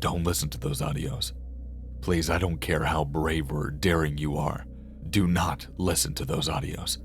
don't listen to those audios. Please, I don't care how brave or daring you are. Do not listen to those audios.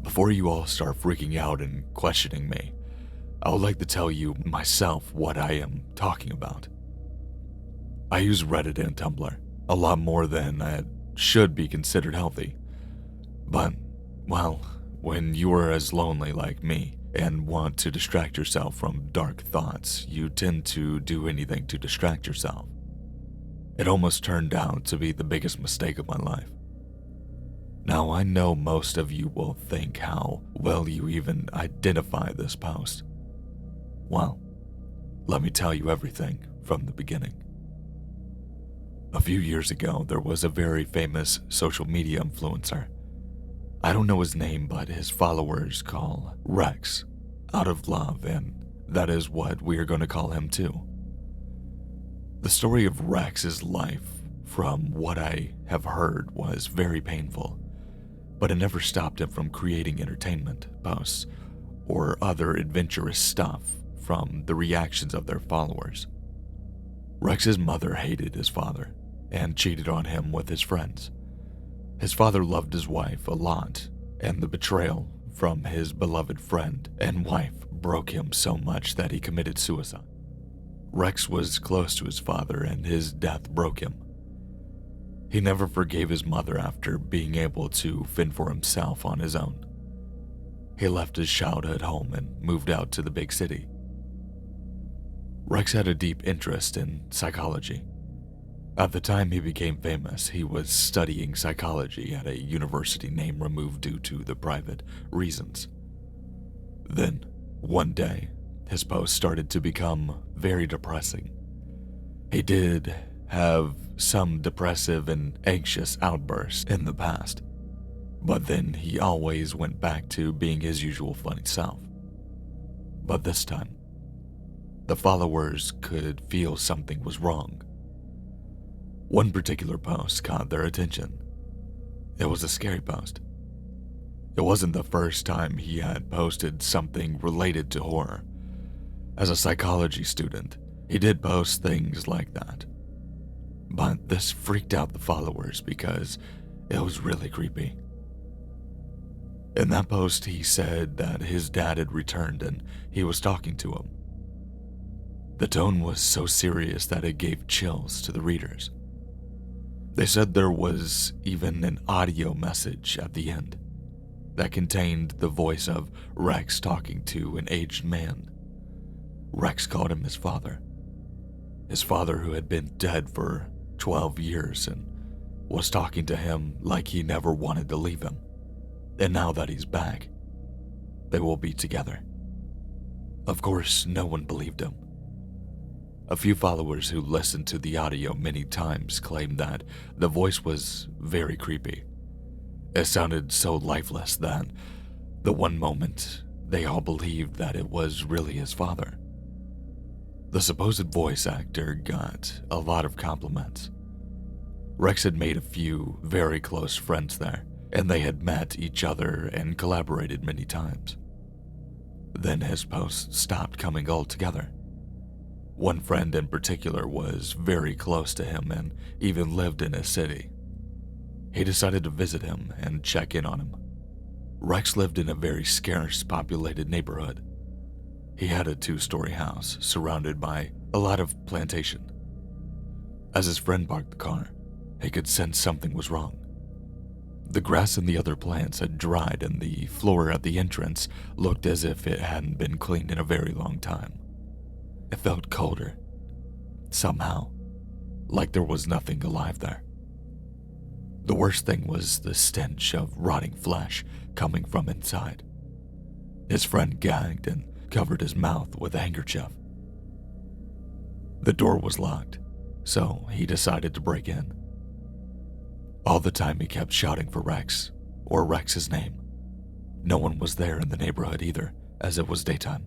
Before you all start freaking out and questioning me, I would like to tell you myself what I am talking about. I use Reddit and Tumblr a lot more than I should be considered healthy. But, well, when you are as lonely like me and want to distract yourself from dark thoughts, you tend to do anything to distract yourself. It almost turned out to be the biggest mistake of my life. Now, I know most of you will think how well you even identify this post. Well, let me tell you everything from the beginning. A few years ago, there was a very famous social media influencer. I don't know his name, but his followers call Rex out of love, and that is what we are going to call him too. The story of Rex's life, from what I have heard, was very painful, but it never stopped him from creating entertainment posts or other adventurous stuff from the reactions of their followers. Rex's mother hated his father and cheated on him with his friends. His father loved his wife a lot, and the betrayal from his beloved friend and wife broke him so much that he committed suicide. Rex was close to his father, and his death broke him. He never forgave his mother after being able to fend for himself on his own. He left his childhood home and moved out to the big city. Rex had a deep interest in psychology. At the time he became famous, he was studying psychology at a university name removed due to the private reasons. Then, one day, his post started to become very depressing. He did have some depressive and anxious outbursts in the past, but then he always went back to being his usual funny self. But this time, the followers could feel something was wrong. One particular post caught their attention. It was a scary post. It wasn't the first time he had posted something related to horror. As a psychology student, he did post things like that. But this freaked out the followers because it was really creepy. In that post, he said that his dad had returned and he was talking to him. The tone was so serious that it gave chills to the readers. They said there was even an audio message at the end that contained the voice of Rex talking to an aged man. Rex called him his father who had been dead for 12 years and was talking to him like he never wanted to leave him. And now that he's back, they will be together. Of course, no one believed him. A few followers who listened to the audio many times claimed that the voice was very creepy. It sounded so lifeless that the one moment they all believed that it was really his father. The supposed voice actor got a lot of compliments. Rex had made a few very close friends there, and they had met each other and collaborated many times. Then his posts stopped coming altogether. One friend in particular was very close to him and even lived in his city. He decided to visit him and check in on him. Rex lived in a very scarce, populated neighborhood. He had a 2-story house surrounded by a lot of plantation. As his friend parked the car, he could sense something was wrong. The grass and the other plants had dried, and the floor at the entrance looked as if it hadn't been cleaned in a very long time. It felt colder, somehow, like there was nothing alive there. The worst thing was the stench of rotting flesh coming from inside. His friend gagged and covered his mouth with a handkerchief. The door was locked, so he decided to break in. All the time he kept shouting for Rex, or Rex's name. No one was there in the neighborhood either, as it was daytime.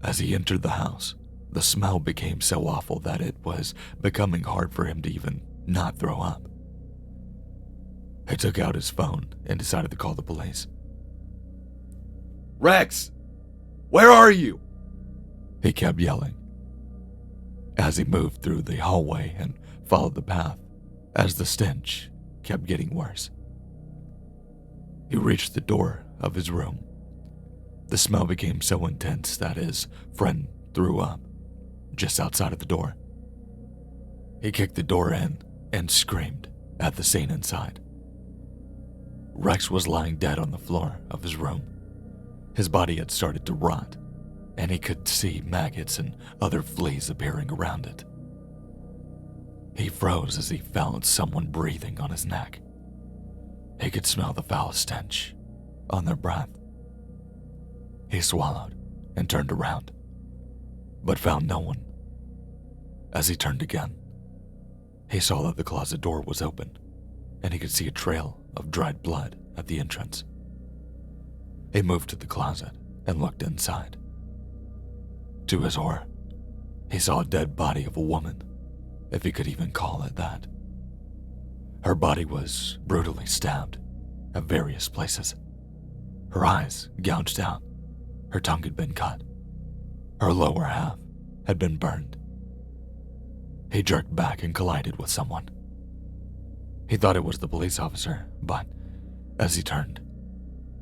As he entered the house, the smell became so awful that it was becoming hard for him to even not throw up. He took out his phone and decided to call the police. Rex, where are you? He kept yelling. as he moved through the hallway and followed the path as the stench kept getting worse. He reached the door of his room. The smell became so intense that his friend threw up just outside of the door. He kicked the door in and screamed at the scene inside. Rex was lying dead on the floor of his room. His body had started to rot, and he could see maggots and other fleas appearing around it. He froze as he felt someone breathing on his neck. He could smell the foul stench on their breath. He swallowed and turned around, but found no one. As he turned again, he saw that the closet door was open, and he could see a trail of dried blood at the entrance. He moved to the closet and looked inside. To his horror, he saw a dead body of a woman, if he could even call it that. Her body was brutally stabbed at various places. Her eyes gouged out, her tongue had been cut, her lower half had been burned. He jerked back and collided with someone. He thought it was the police officer, but as he turned,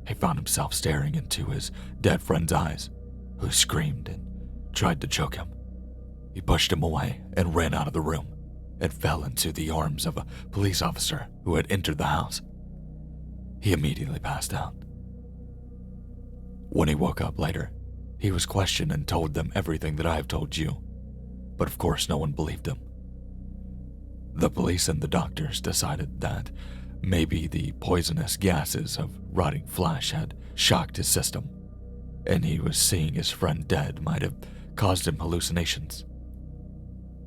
he found himself staring into his dead friend's eyes, who screamed and tried to choke him. He pushed him away and ran out of the room and fell into the arms of a police officer who had entered the house. He immediately passed out. When he woke up later, he was questioned and told them everything that I have told you, but of course no one believed him. The police and the doctors decided that maybe the poisonous gases of rotting flesh had shocked his system, and he was seeing his friend dead might have caused him hallucinations.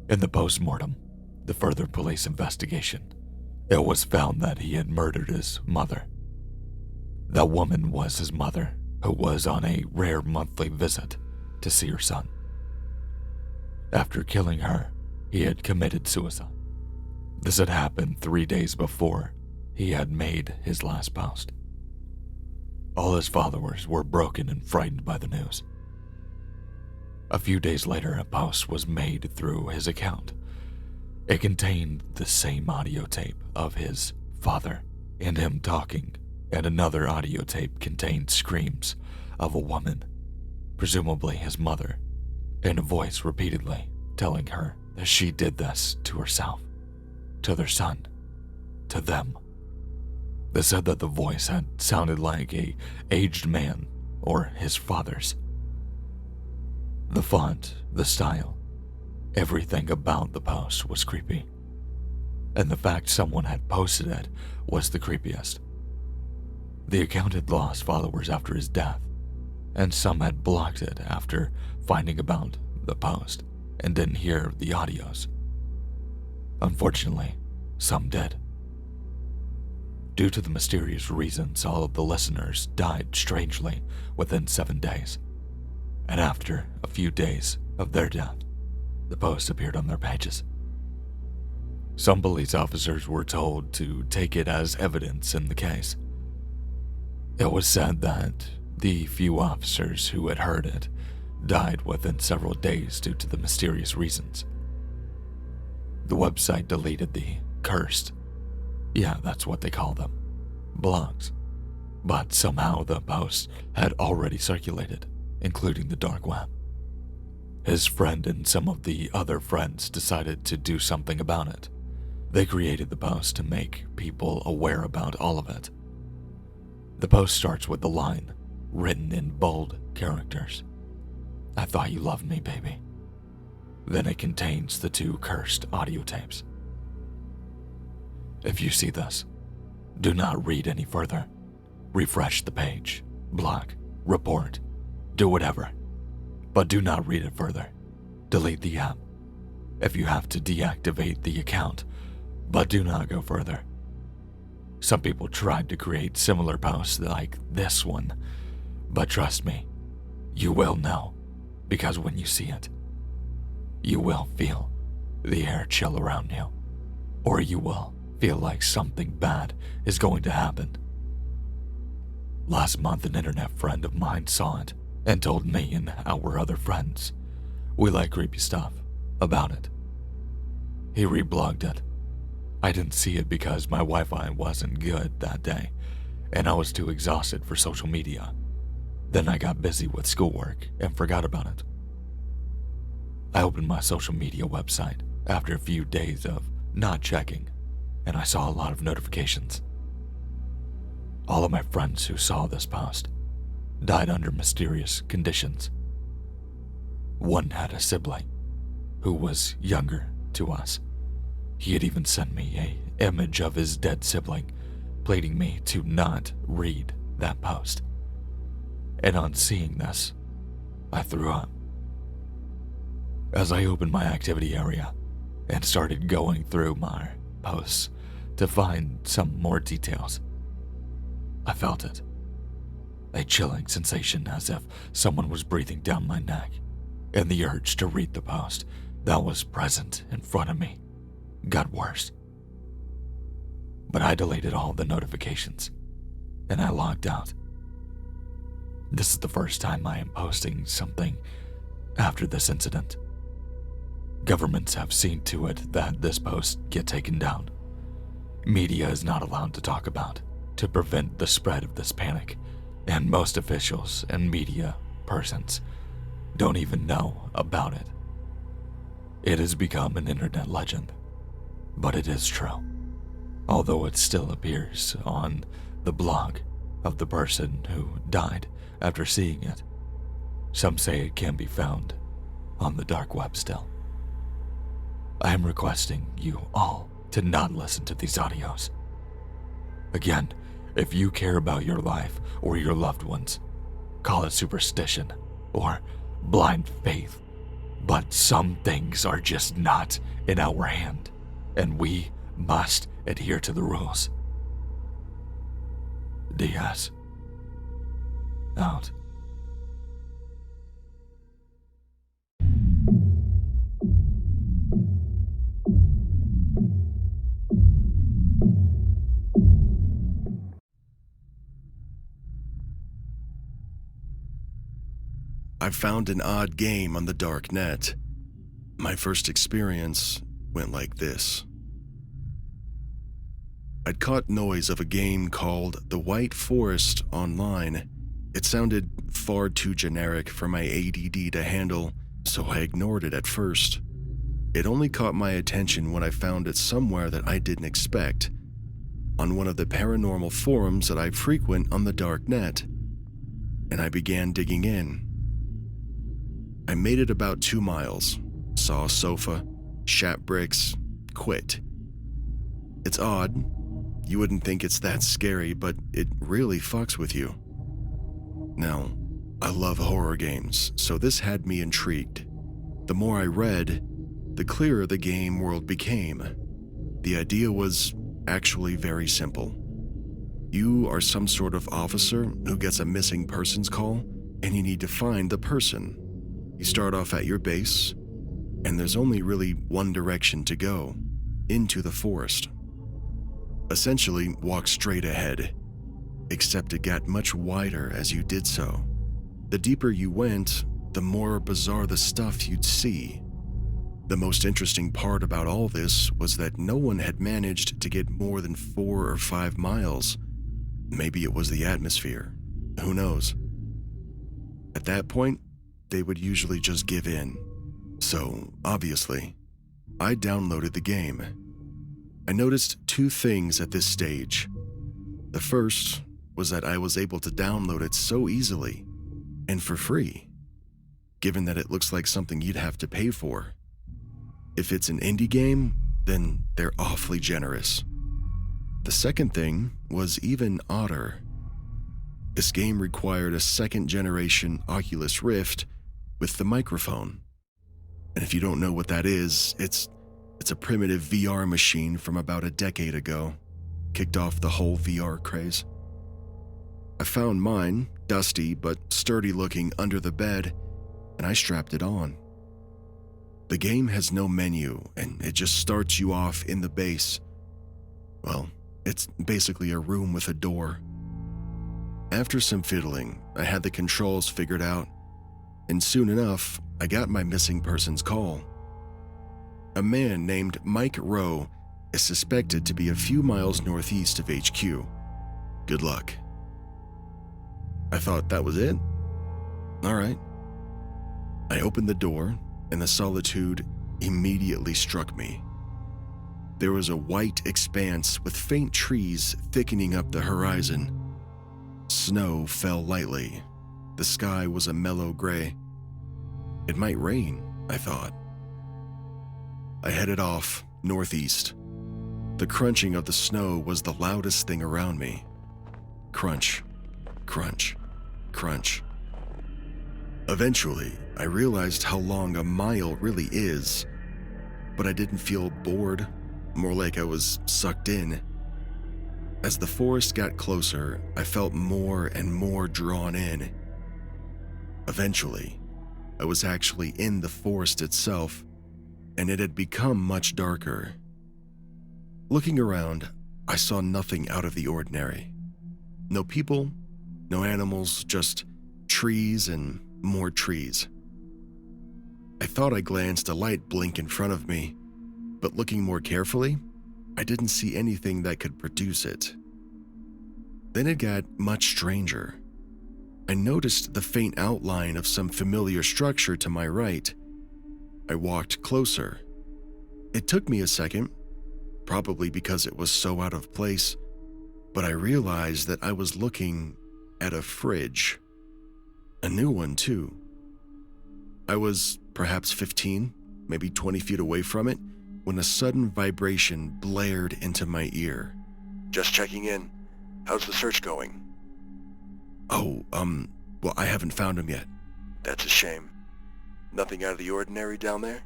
In the post-mortem, the further police investigation, it was found that he had murdered his mother. That woman was his mother, who was on a rare monthly visit to see her son. After killing her, he had committed suicide. This had happened 3 days before he had made his last post. All his followers were broken and frightened by the news. A few days later, a post was made through his account. It contained the same audio tape of his father and him talking, and another audio tape contained screams of a woman, presumably his mother, and a voice repeatedly telling her that she did this to herself, to their son, to them. They said that the voice had sounded like an aged man or his father's. The font, the style, everything about the post was creepy. And the fact someone had posted it was the creepiest. The account had lost followers after his death, and some had blocked it after finding about the post and didn't hear the audios. Unfortunately, some did. Due to the mysterious reasons, all of the listeners died strangely within 7 days. And after a few days of their death, the post appeared on their pages. Some police officers were told to take it as evidence in the case. It was said that the few officers who had heard it died within several days due to the mysterious reasons. The website deleted the cursed, yeah, that's what they call them, blogs, but somehow the post had already circulated, including the dark web. His friend and some of the other friends decided to do something about it. They created the post to make people aware about all of it. The post starts with the line, written in bold characters, "I thought you loved me, baby." Then it contains the 2 cursed audio tapes. If you see this, do not read any further. Refresh the page, block, report, do whatever. But do not read it further. Delete the app. If you have to deactivate the account, but do not go further. Some people tried to create similar posts like this one, but trust me, you will know, because when you see it, you will feel the air chill around you, or you will feel like something bad is going to happen. Last month, an internet friend of mine saw it and told me and our other friends. We like creepy stuff, about it. He reblogged it. I didn't see it because my Wi-Fi wasn't good that day, and I was too exhausted for social media. Then I got busy with schoolwork and forgot about it. I opened my social media website after a few days of not checking, and I saw a lot of notifications. All of my friends who saw this post died under mysterious conditions. One had a sibling who was younger to us. He had even sent me an image of his dead sibling, pleading me to not read that post. And on seeing this, I threw up. As I opened my activity area and started going through my posts to find some more details, I felt it. A chilling sensation as if someone was breathing down my neck, and the urge to read the post that was present in front of me got worse. But I deleted all the notifications, and I logged out. This is the first time I am posting something after this incident. Governments have seen to it that this post get taken down. Media is not allowed to talk about to prevent the spread of this panic, and most officials and media persons don't even know about it. It has become an internet legend, but it is true, although it still appears on the blog of the person who died after seeing it. Some say it can be found on the dark web still. I am requesting you all to not listen to these audios. Again, if you care about your life or your loved ones, call it superstition or blind faith, but some things are just not in our hand, and we must adhere to the rules. Diaz. Out. I found an odd game on the dark net. My first experience went like this. I'd caught noise of a game called The White Forest online. It sounded far too generic for my ADD to handle, so I ignored it at first. It only caught my attention when I found it somewhere that I didn't expect, on one of the paranormal forums that I frequent on the dark net, and I began digging in. I made it about 2 miles, saw a sofa, shat bricks, quit. It's odd. You wouldn't think it's that scary, but it really fucks with you. Now, I love horror games, so this had me intrigued. The more I read, the clearer the game world became. The idea was actually very simple. You are some sort of officer who gets a missing persons call, and you need to find the person. You start off at your base, and there's only really one direction to go, into the forest. Essentially, walk straight ahead, except it got much wider as you did so. The deeper you went, the more bizarre the stuff you'd see. The most interesting part about all this was that no one had managed to get more than 4 or 5 miles. Maybe it was the atmosphere, who knows? At that point, they would usually just give in. So, obviously, I downloaded the game. I noticed 2 things at this stage. The first was that I was able to download it so easily, and for free, given that it looks like something you'd have to pay for. If it's an indie game, then they're awfully generous. The second thing was even odder. This game required a second-generation Oculus Rift with the microphone. And if you don't know what that is, it's a primitive VR machine from about a decade ago. Kicked off the whole VR craze. I found mine, dusty but sturdy looking, under the bed, and I strapped it on. The game has no menu, and it just starts you off in the base. Well, it's basically a room with a door. After some fiddling, I had the controls figured out, and soon enough, I got my missing persons call. A man named Mike Rowe is suspected to be a few miles northeast of HQ. Good luck. I thought that was it. All right. I opened the door, and the solitude immediately struck me. There was a white expanse with faint trees thickening up the horizon. Snow fell lightly. The sky was a mellow gray. It might rain, I thought. I headed off northeast. The crunching of the snow was the loudest thing around me. Crunch, crunch, crunch. Eventually, I realized how long a mile really is, but I didn't feel bored, more like I was sucked in. As the forest got closer, I felt more and more drawn in. Eventually, I was actually in the forest itself, and it had become much darker. Looking around, I saw nothing out of the ordinary. No people, no animals, just trees and more trees. I thought I glanced a light blink in front of me, but looking more carefully, I didn't see anything that could produce it. Then it got much stranger. I noticed the faint outline of some familiar structure to my right. I walked closer. It took me a second, probably because it was so out of place, but I realized that I was looking at a fridge. A new one, too. I was perhaps 15, maybe 20 feet away from it, when a sudden vibration blared into my ear. Just checking in. How's the search going? Well, I haven't found him yet. That's a shame. Nothing out of the ordinary down there?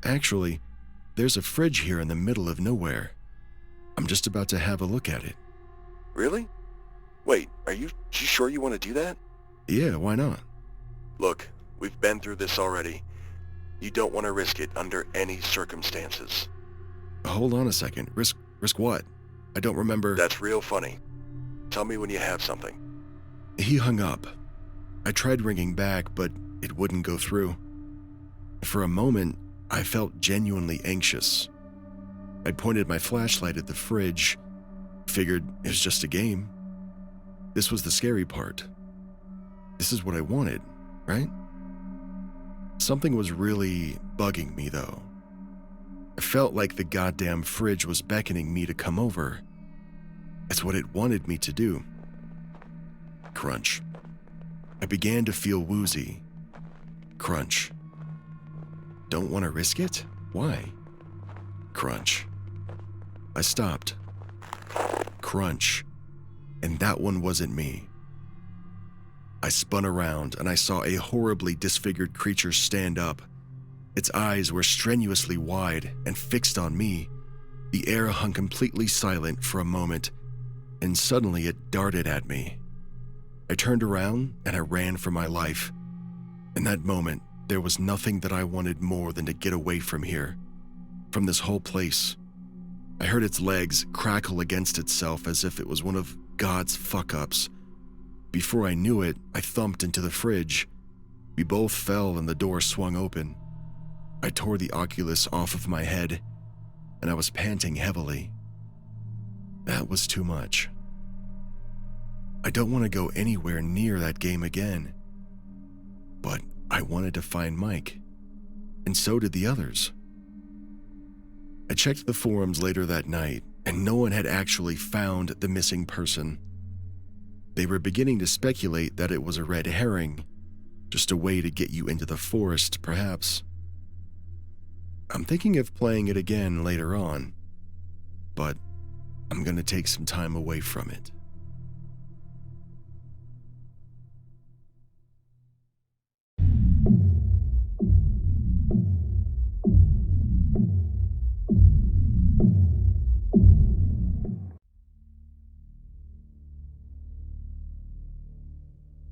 Actually, there's a fridge here in the middle of nowhere. I'm just about to have a look at it. Really? Wait, are you sure you want to do that? Yeah, why not? Look, we've been through this already. You don't want to risk it under any circumstances. Hold on a second. Risk what? I don't remember. That's real funny. Tell me when you have something. He hung up. I tried ringing back, but it wouldn't go through. For a moment, I felt genuinely anxious. I pointed my flashlight at the fridge, figured it was just a game. This was the scary part. This is what I wanted, right? Something was really bugging me, though. I felt like the goddamn fridge was beckoning me to come over. It's what it wanted me to do. Crunch. I began to feel woozy. Crunch. Don't want to risk it? Why? Crunch. I stopped. Crunch. And that one wasn't me. I spun around and I saw a horribly disfigured creature stand up. Its eyes were strenuously wide and fixed on me. The air hung completely silent for a moment, and suddenly it darted at me. I turned around and I ran for my life. In that moment, there was nothing that I wanted more than to get away from here, from this whole place. I heard its legs crackle against itself as if it was one of God's fuck-ups. Before I knew it, I thumped into the fridge. We both fell and the door swung open. I tore the oculus off of my head, and I was panting heavily. That was too much. I don't want to go anywhere near that game again. But I wanted to find Mike, and so did the others. I checked the forums later that night, and no one had actually found the missing person. They were beginning to speculate that it was a red herring, just a way to get you into the forest, perhaps. I'm thinking of playing it again later on, but I'm going to take some time away from it.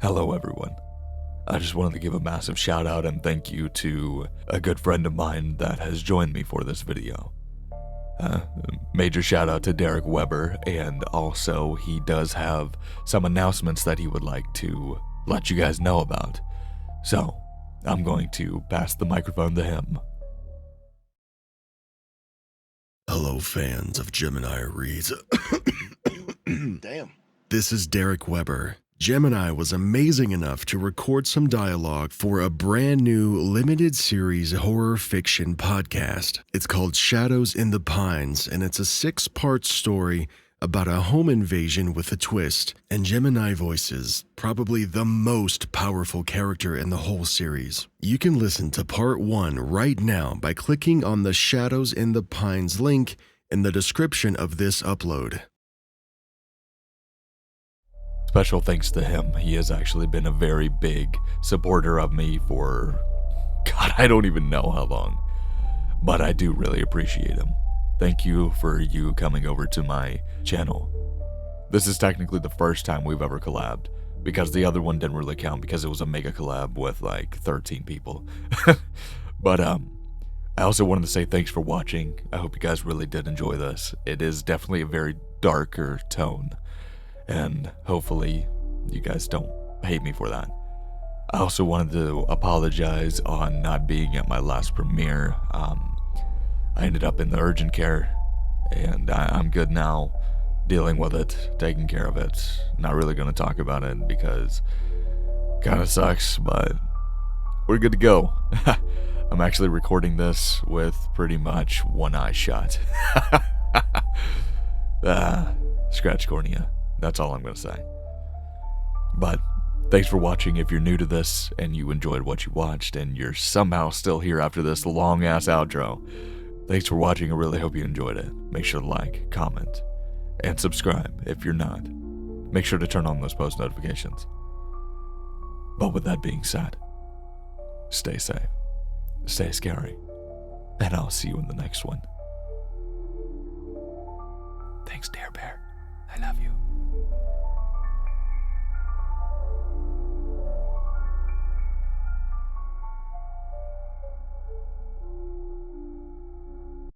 Hello everyone. I just wanted to give a massive shout out and thank you to a good friend of mine that has joined me for this video. Major shout out to Derek Weber, and also he does have some announcements that he would like to let you guys know about. So, I'm going to pass the microphone to him. Hello, fans of Gemini Reads. Damn. This is Derek Weber. Gemini was amazing enough to record some dialogue for a brand new limited series horror fiction podcast. It's called Shadows in the Pines, and it's a 6-part story about a home invasion with a twist. And Gemini voices probably the most powerful character in the whole series. You can listen to part 1 right now by clicking on the Shadows in the Pines link in the description of this upload. Special thanks to him. He has actually been a very big supporter of me for, God, I don't even know how long. But I do really appreciate him. Thank you for you coming over to my channel. This is technically the first time we've ever collabed, because the other one didn't really count because it was a mega collab with like 13 people. But I also wanted to say thanks for watching. I hope you guys really did enjoy this. It is definitely a very darker tone, and hopefully you guys don't hate me for that. I also wanted to apologize on not being at my last premiere. I ended up in the urgent care, and I'm good now, dealing with it, taking care of it. Not really going to talk about it because it kind of sucks, but we're good to go. I'm actually recording this with pretty much one eye shut. Scratch cornea. That's all I'm going to say. But thanks for watching. If you're new to this and you enjoyed what you watched and you're somehow still here after this long-ass outro, thanks for watching. I really hope you enjoyed it. Make sure to like, comment, and subscribe if you're not. Make sure to turn on those post notifications. But with that being said, stay safe, stay scary, and I'll see you in the next one. Thanks, Dare Bear. I love you.